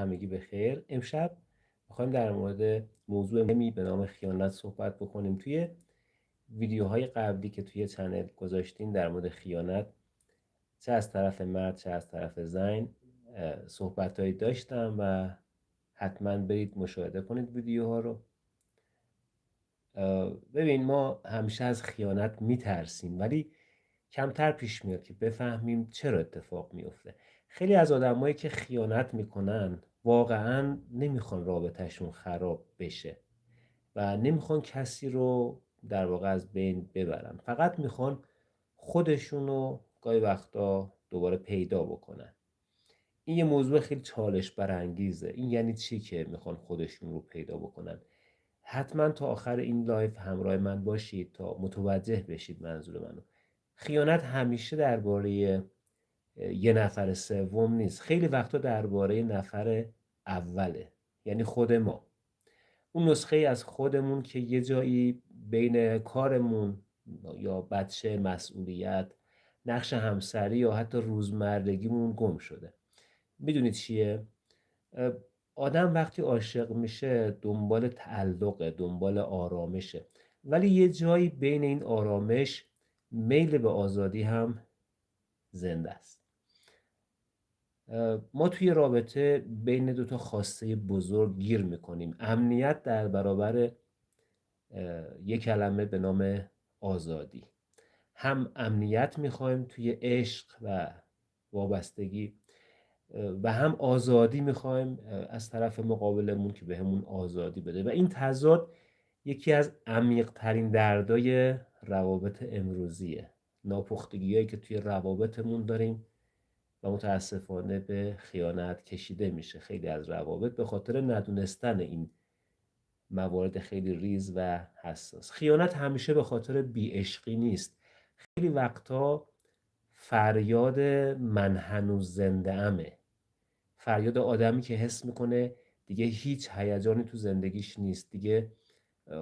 همگی بخیر. امشب میخوایم در مورد موضوع مهمی به نام خیانت صحبت بکنیم. توی ویدیوهای قبلی که توی چنل گذاشتیم در مورد خیانت، چه از طرف مرد چه از طرف زن، صحبتهایی داشتم و حتما برید مشاهده کنید ویدیوها رو. ببین، ما همیشه از خیانت میترسیم ولی کمتر پیش میاد که بفهمیم چرا اتفاق میفته. خیلی از آدمایی که خیانت میکنن واقعا نمیخوان رابطهشون خراب بشه و نمیخوان کسی رو در واقع از بین ببرن، فقط میخوان خودشونو گاهی وقتا دوباره پیدا بکنن. این یه موضوع خیلی چالش برانگیزه. این یعنی چی که میخوان خودشون رو پیدا بکنن؟ حتما تا آخر این لایف همراه من باشید تا متوجه بشید منظور منو. خیانت همیشه درباره یه نفر سوم نیست، خیلی وقتا درباره نفر اوله، یعنی خود ما. اون نسخه از خودمون که یه جایی بین کارمون یا بچه، مسئولیت، نقش همسری یا حتی روزمرگیمون گم شده. میدونید چیه؟ آدم وقتی عاشق میشه دنبال تعلقه، دنبال آرامشه، ولی یه جایی بین این آرامش میل به آزادی هم زنده است. ما توی رابطه بین دو تا خواسته بزرگ گیر میکنیم. امنیت در برابر یک کلمه به نام آزادی. هم امنیت میخوایم توی عشق و وابستگی و هم آزادی میخوایم از طرف مقابلمون که بهمون آزادی بده، و این تضاد یکی از عمیق ترین دردای روابط امروزیه. ناپختگیایی که توی روابطمون داریم و متاسفانه به خیانت کشیده میشه. خیلی از روابط به خاطر ندونستن این موارد خیلی ریز و حساس. خیانت همیشه به خاطر بی‌عشقی نیست. خیلی وقتا فریاد من هنوز زنده امه. فریاد آدمی که حس میکنه دیگه هیچ هیجانی تو زندگیش نیست، دیگه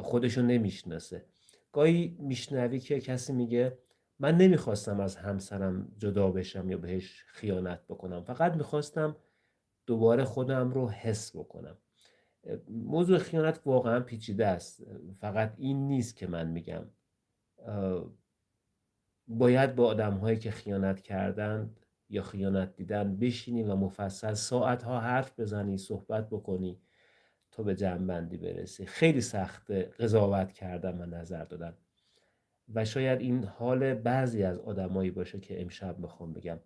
خودشو نمیشناسه. گاهی میشنوی که کسی میگه من نمیخواستم از همسرم جدا بشم یا بهش خیانت بکنم، فقط میخواستم دوباره خودم رو حس بکنم. موضوع خیانت واقعا پیچیده است. فقط این نیست که من میگم باید با آدم‌هایی که خیانت کردن یا خیانت دیدن بشینی و مفصل ساعت‌ها حرف بزنی، صحبت بکنی تا به جمع‌بندی برسی. خیلی سخته قضاوت کردن و نظر دادن و شاید این حال بعضی از آدمایی باشه که امشب میخوام بگم.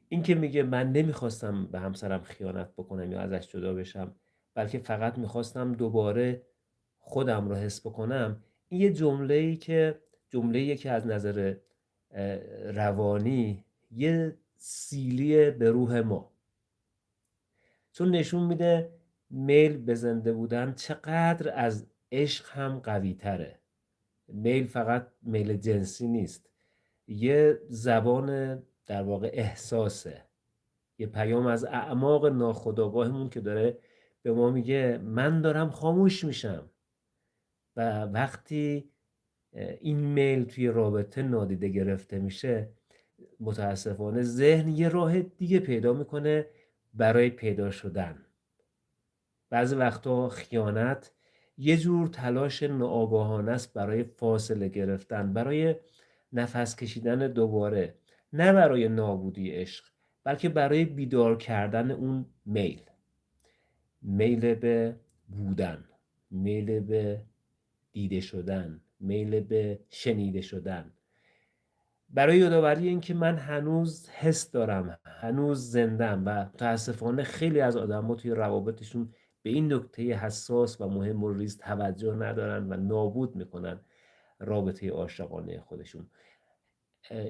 این که میگه من نمیخواستم به همسرم خیانت بکنم یا ازش جدا بشم، بلکه فقط میخواستم دوباره خودم رو حس بکنم، این یه جمله‌ایه که از نظر روانی یه سیلی به روح ما، چون نشون میده میل به زنده بودن چقدر از عشق هم قوی تره. میل فقط میل جنسی نیست، یه زبان در واقع احساسه، یه پیام از اعماق ناخودآگاهمون که داره به ما میگه من دارم خاموش میشم. و وقتی این میل توی رابطه نادیده گرفته میشه، متاسفانه ذهن یه راه دیگه پیدا میکنه برای پیدا شدن. بعضی وقتا خیانت یه جور تلاش ناآگاهانه است برای فاصله گرفتن، برای نفس کشیدن دوباره، نه برای نابودی عشق بلکه برای بیدار کردن اون میل به بودن، میل به دیده شدن، میل به شنیده شدن، برای یادآوری این که من هنوز حس دارم، هنوز زندم. و متاسفانه خیلی از آدم‌ها توی روابطشون به این نکته حساس و مهم و ریز توجه ندارن و نابود میکنن رابطه عاشقانه خودشون.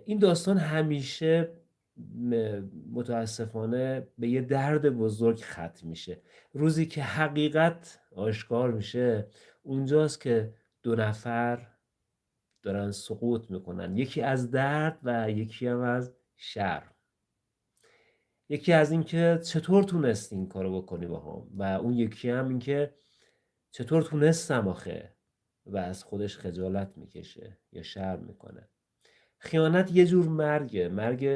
این داستان همیشه متاسفانه به یه درد بزرگ ختم میشه. روزی که حقیقت آشکار میشه، اونجاست که دو نفر دارن سقوط میکنن، یکی از درد و یکی هم از شرم. یکی از این که چطور تونستی این کارو بکنی با هم، و اون یکی هم این که چطور تونستم آخه، و از خودش خجالت میکشه یا شرم میکنه. خیانت یه جور مرگ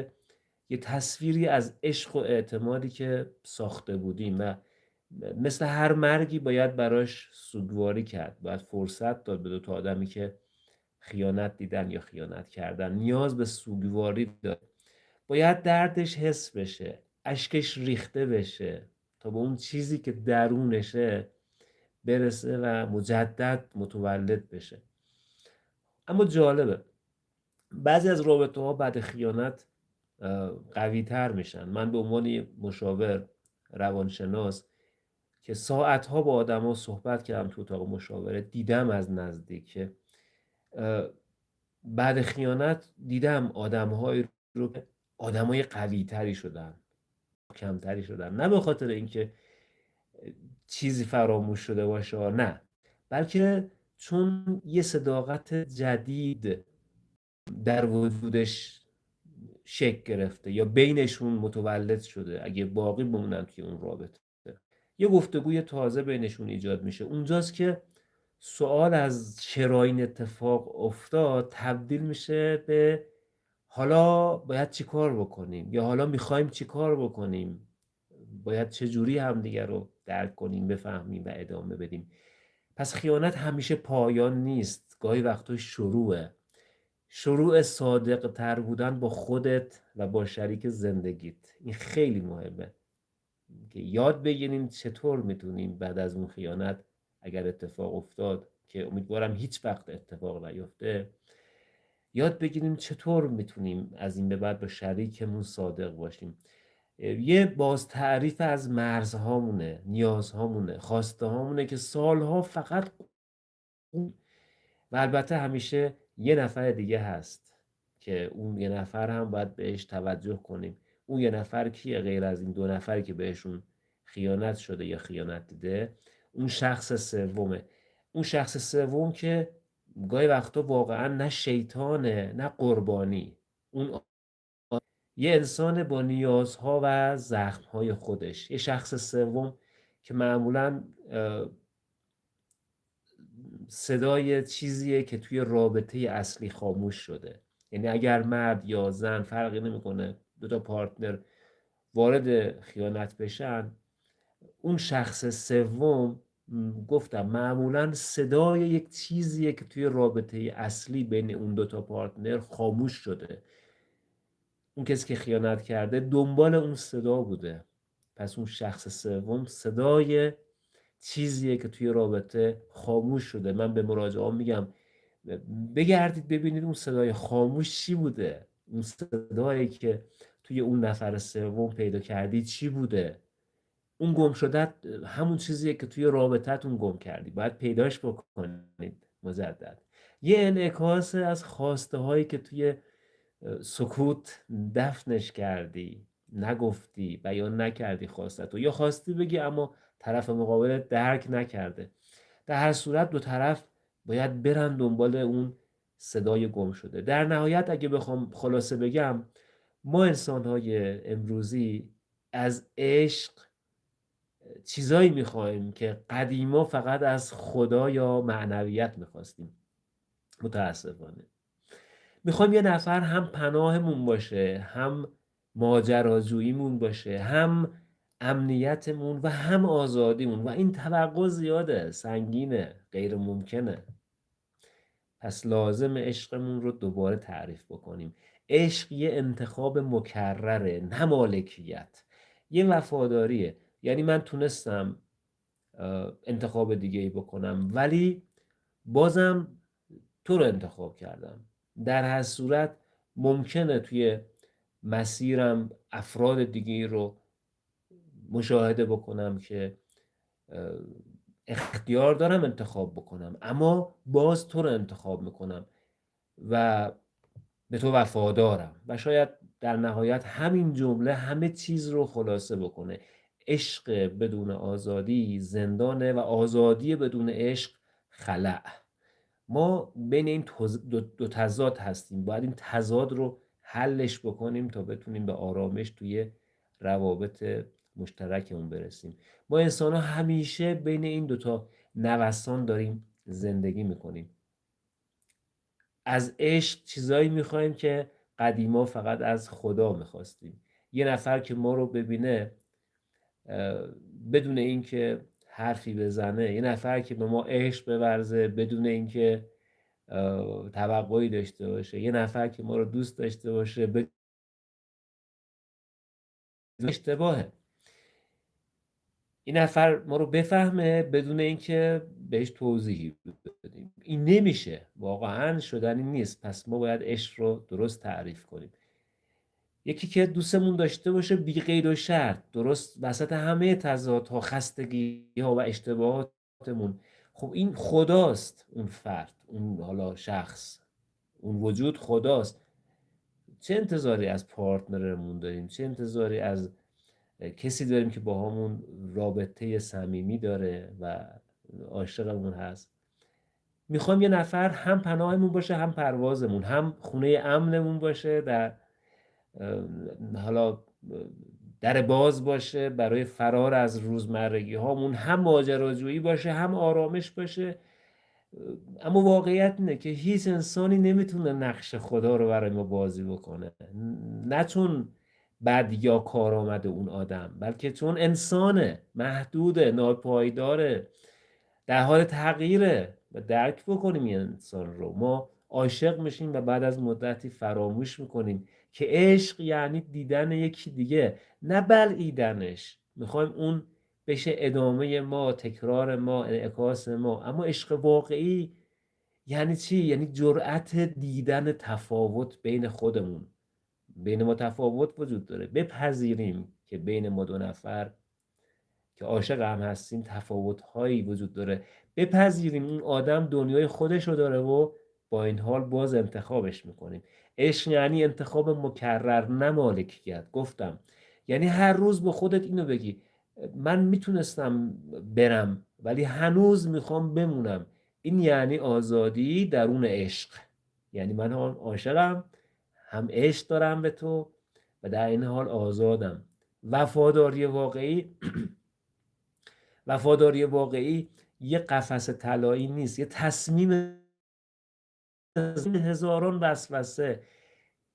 یه تصویری از عشق و اعتمادی که ساخته بودیم و مثل هر مرگی باید براش سوگواری کرد، باید فرصت داد به دو تا آدمی که خیانت دیدن یا خیانت کردن، نیاز به سوگواری داد، باید دردش حس بشه، اشکش ریخته بشه تا به اون چیزی که درونشه برسه و مجدد متولد بشه. اما جالبه بعضی از رابطه ها بعد خیانت قوی تر میشن. من به عنوان مشاور روانشناس که ساعتها با آدم ها صحبت کردم تو اتاق مشاوره، دیدم از نزدیک که بعد خیانت دیدم آدم‌هایی رو که آدمای قوی‌تری شدن، کمتری شدن، نه به خاطر اینکه چیزی فراموش شده باشه، نه، بلکه چون یه صداقت جدید در وجودش شکل گرفته یا بینشون متولد شده، اگه باقی بمونن توی اون رابطه یه گفتگوی تازه بینشون ایجاد میشه. اونجاست که سوال از چرا این اتفاق افتاد تبدیل میشه به حالا باید چی کار بکنیم، یا حالا میخوایم چی کار بکنیم، باید چجوری همدیگه رو درک کنیم، بفهمیم و ادامه بدیم. پس خیانت همیشه پایان نیست، گاهی وقتا شروعه. شروع صادق تر بودن با خودت و با شریک زندگیت، این خیلی مهمه که یاد بگیریم چطور میتونیم بعد از اون خیانت اگر اتفاق افتاد، که امیدوارم هیچ وقت اتفاق نیفته، یاد بگیریم چطور میتونیم از این به بعد با شریکمون صادق باشیم. یه باز تعریف از مرزهامونه، نیازهامونه، خواسته هامونه که سالها فقط و البته همیشه یه نفر دیگه هست که اون یه نفر هم باید بهش توجه کنیم. اون یه نفر کیه غیر از این دو نفری که بهشون خیانت شده یا خیانت دیده؟ اون شخص سومه. اون شخص سوم که گاهی وقتا واقعا نه شیطانه نه قربانی، اون یه انسان با نیازها و زخمهای خودش، یه شخص سوم که معمولاً صدای چیزیه که توی رابطه اصلی خاموش شده. یعنی اگر مرد یا زن فرقی نمیکنه، دو تا پارتنر وارد خیانت بشن، اون شخص سوم گفتم معمولا صدای یک چیزیه که توی رابطه اصلی بین اون دو تا پارتنر خاموش شده. اون کسی که خیانت کرده دنبال اون صدا بوده، پس اون شخص سوم صدای چیزیه که توی رابطه خاموش شده. من به مراجعان میگم بگردید ببینید اون صدای خاموش چی بوده، اون صدایی که توی اون نفر سوم پیدا کردی چی بوده. اون گم شده همون چیزیه که توی رابطتون گم کردی، باید پیداش بکنید مجدد. یه انعکاس از خواسته هایی که توی سکوت دفنش کردی، نگفتی، بیان نکردی خواستتو، یا خواستی بگی اما طرف مقابل درک نکرده. در هر صورت دو طرف باید برن دنبال اون صدای گم شده. در نهایت اگه بخوام خلاصه بگم، ما انسان‌های امروزی از عشق چیزایی میخوایم که قدیما فقط از خدا یا معنویت میخواستیم. متاسفانه میخوایم یه نفر هم پناهمون باشه، هم ماجراجوییمون باشه، هم امنیتمون و هم آزادیمون، و این توقع زیاده، سنگینه، غیر ممکنه. پس لازم عشقمون رو دوباره تعریف بکنیم. عشق یه انتخاب مکرره، نه مالکیت، یه وفاداریه. یعنی من تونستم انتخاب دیگه ای بکنم ولی بازم تو رو انتخاب کردم. در هر صورت ممکنه توی مسیرم افراد دیگه رو مشاهده بکنم که اختیار دارم انتخاب بکنم، اما باز تو رو انتخاب میکنم و به تو وفادارم. و شاید در نهایت همین جمله همه چیز رو خلاصه بکنه. عشق بدون آزادی زندانه و آزادی بدون عشق خلأ. ما بین این دو تضاد هستیم، باید این تضاد رو حلش بکنیم تا بتونیم به آرامش توی روابط مشترکمون برسیم. ما انسان ها همیشه بین این دوتا نوسان داریم زندگی میکنیم. از عشق چیزایی میخوایم که قدیما فقط از خدا میخواستیم. یه نفر که ما رو ببینه بدون اینکه حرفی بزنه، یه نفر که به ما عشق بورزه بدون اینکه توقعی داشته باشه، یه نفر که ما رو دوست داشته باشه بدون اشتباهه. این نفر ما رو بفهمه بدون اینکه بهش توضیحی بدیم. این نمیشه، واقعا شدنی نیست. پس ما باید عشق رو درست تعریف کنیم. یکی که دوستمون داشته باشه بی قید و شرط، درست وسط همه تضادها، خستگی ها و اشتباهاتمون. خب این خداست، اون فرد، اون حالا شخص، اون وجود خداست. چه انتظاری از پارتنرمون داریم؟ چه انتظاری از کسی داریم که با همون رابطه صمیمی داره و عاشقمون هست؟ میخوام یه نفر هم پناهمون باشه، هم پروازمون، هم خونه امنمون باشه، در حالا در باز باشه برای فرار از روزمرگی هامون، هم ماجراجویی باشه، هم آرامش باشه. اما واقعیت اینه که هیچ انسانی نمیتونه نقش خدا رو برای ما بازی بکنه، نه چون بد یا کارآمد اون آدم، بلکه چون انسانه، محدوده، ناپایداره، در حال تغییره. و درک بکنیم این انسان رو. ما عاشق میشیم و بعد از مدتی فراموش میکنیم که عشق یعنی دیدن یکی دیگه، نه بلعیدنش. میخوایم اون بشه ادامه ما، تکرار ما، انعکاس ما. اما عشق واقعی یعنی چی؟ یعنی جرأت دیدن تفاوت بین خودمون. بین ما تفاوت وجود داره، بپذیریم که بین ما دو نفر که عاشق هم هستیم تفاوت‌هایی وجود داره. بپذیریم اون آدم دنیای خودش رو داره و با این حال باز انتخابش میکنیم. عشق یعنی انتخاب مکرر، نه مالکیت. گفتم یعنی هر روز با خودت اینو بگی من میتونستم برم ولی هنوز میخوام بمونم. این یعنی آزادی درون عشق. یعنی من هم عاشقم، هم عشق دارم به تو و در این حال آزادم. وفاداری واقعی وفاداری واقعی یه قفس طلایی نیست، یه تصمیم. هزاران وسوسه،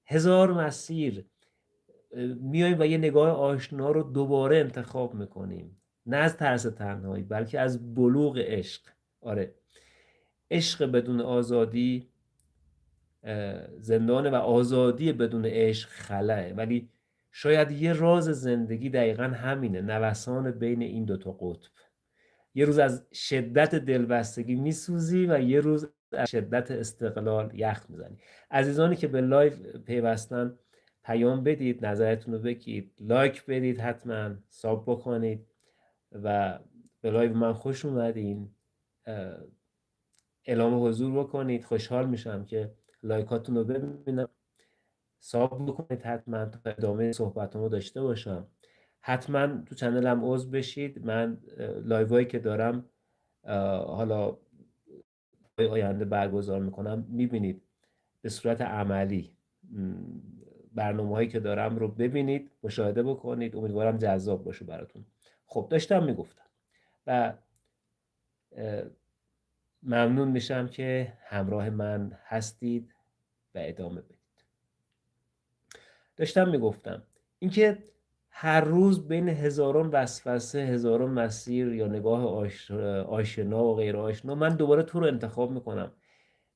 هزار مسیر، میایم و یه نگاه آشنا رو دوباره انتخاب میکنیم، نه از ترس تنهایی بلکه از بلوغ عشق. آره، عشق بدون آزادی زندانه و آزادی بدون عشق خلاه. ولی شاید یه راز زندگی دقیقا همینه، نوسان بین این دوتا قطب. یه روز از شدت دلبستگی میسوزی و یه روز از شدت استقلال یخ میزنی. عزیزانی که به لایو پیوستن پیام بدید، نظرتون رو بگید، لایک بدید، حتما ساب بکنید و به لایو من خوش اومدین. اعلام حضور بکنید، خوشحال میشم که لایکاتون رو ببینم. ساب بکنید حتما تا ادامه صحبتامو داشته باشم. حتما تو چنلم عضو بشید. من لایوایی که دارم حالا آینده برگزار میکنم، میبینید به صورت عملی. برنامه هایی که دارم رو ببینید، مشاهده بکنید. امیدوارم جذاب باشه براتون. خب داشتم میگفتم و ممنون میشم که همراه من هستید و ادامه بدید. داشتم میگفتم اینکه هر روز بین هزاران وسوسه، هزاران مسیر یا نگاه آشنا و غیر آشنا، من دوباره تو رو انتخاب میکنم.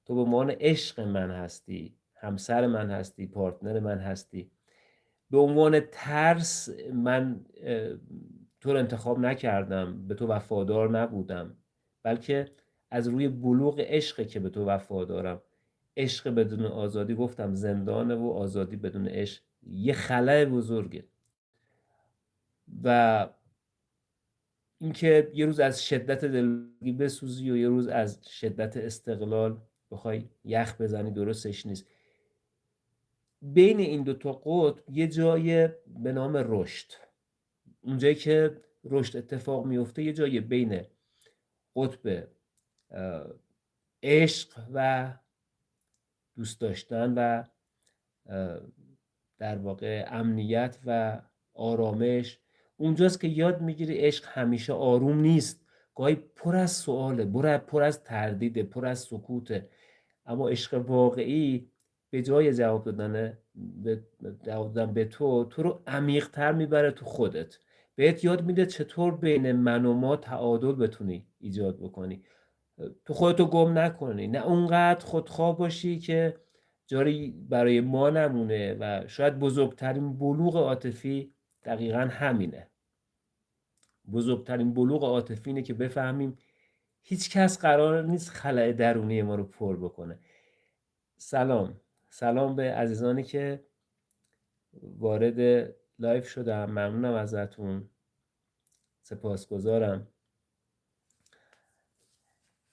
تو به عنوان عشق من هستی، همسر من هستی، پارتنر من هستی. به عنوان ترس من تو رو انتخاب نکردم، به تو وفادار نبودم، بلکه از روی بلوغ عشق که به تو وفادارم. عشق بدون آزادی، گفتم، زندانه و آزادی بدون عشق یه خلأ بزرگه. و اینکه یه روز از شدت دلگی بسوزی و یه روز از شدت استقلال بخوای یخ بزنی، درستش نیست. بین این دو تا قطب یه جای به نام رشد، اونجایی که رشد اتفاق میفته، یه جای بین قطب عشق و دوست داشتن و در واقع امنیت و آرامش. اونجاست که یاد میگیری عشق همیشه آروم نیست، گاهی پر از سؤاله، پر از تردیده، پر از سکوته. اما عشق واقعی به جای جواب دادن به تو رو عمیق‌تر میبره تو خودت، بهت یاد میده چطور بین من و ما تعادل بتونی ایجاد بکنی، تو خودتو گم نکنی، نه اونقدر خودخواه باشی که جاری برای ما نمونه. و شاید بزرگترین بلوغ عاطفی دقیقا همینه. بزرگترین بلوغ عاطفی اینه که بفهمیم هیچ کس قرار نیست خلأ درونی ما رو پر بکنه. سلام به عزیزانی که وارد لایف شدم، ممنونم ازتون، سپاسگزارم.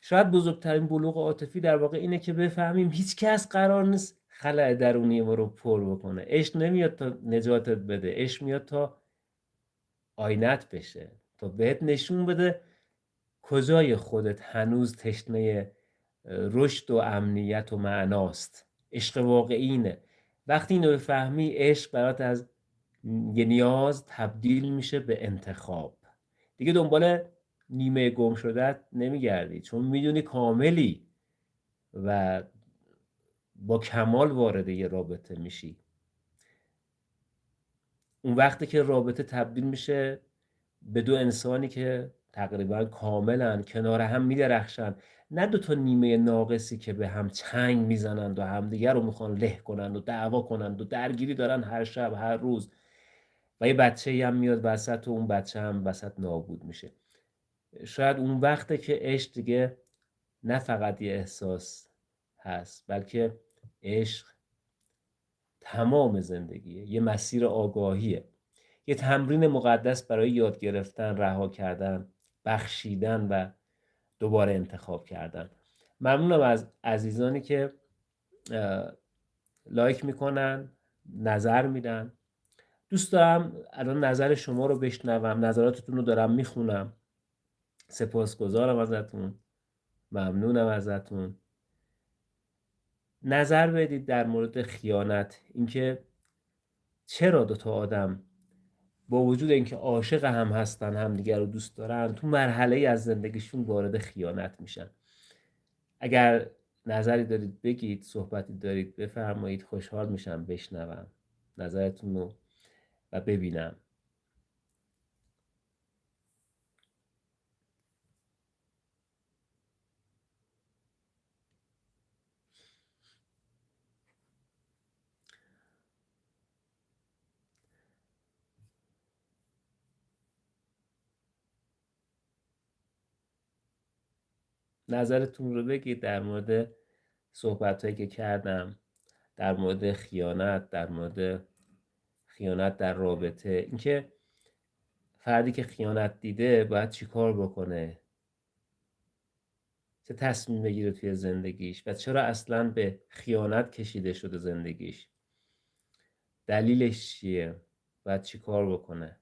شاید بزرگترین بلوغ عاطفی در واقع اینه که بفهمیم هیچ کس قرار نیست خلأ درونی ما رو پر بکنه. عشق نمیاد تا نجاتت بده، عشق میاد تا آینت بشه، تا بهت نشون بده کجای خودت هنوز تشنه رشد و امنیت و معناست. عشق واقعی اینه. وقتی اینو بفهمی، عشق برات از یه نیاز تبدیل میشه به انتخاب. دیگه دنبال نیمه گم شدت نمیگردی، چون میدونی کاملی و با کمال وارد یه رابطه میشی. اون وقتی که رابطه تبدیل میشه به دو انسانی که تقریبا کاملن، کنار هم میدرخشن، نه دو تا نیمه ناقصی که به هم چنگ میزنند و همدیگر رو میخوان له کنند و دعوا کنند و درگیری دارن هر شب هر روز، و یه بچه‌ای هم میاد وسط و اون بچه هم وسط نابود میشه. شاید اون وقته که عشق دیگه نه فقط یه احساس هست، بلکه عشق تمام زندگیه، یه مسیر آگاهیه، یه تمرین مقدس برای یاد گرفتن، رها کردن، بخشیدن و دوباره انتخاب کردن. ممنونم از عزیزانی که لایک میکنن، نظر میدن. دوست دارم الان نظر شما رو بشنوم، نظراتتون رو دارم میخونم. سپاسگزارم ازتون، ممنونم ازتون. نظر بدید در مورد خیانت، اینکه چرا دوتا آدم با وجود اینکه عاشق هم هستن، همدیگر رو دوست دارن، تو مرحله از زندگیشون وارد خیانت میشن. اگر نظری دارید بگید، صحبتی دارید بفرمایید، خوشحال میشم بشنوم نظرتون رو و ببینم. نظرتون رو بگید در مورد صحبتایی که کردم، در مورد خیانت، در مورد خیانت در رابطه، اینکه فردی که خیانت دیده باید چی کار بکنه، چه تصمیم بگیره توی زندگیش و چرا اصلا به خیانت کشیده شده زندگیش، دلیلش چیه، باید چی کار بکنه.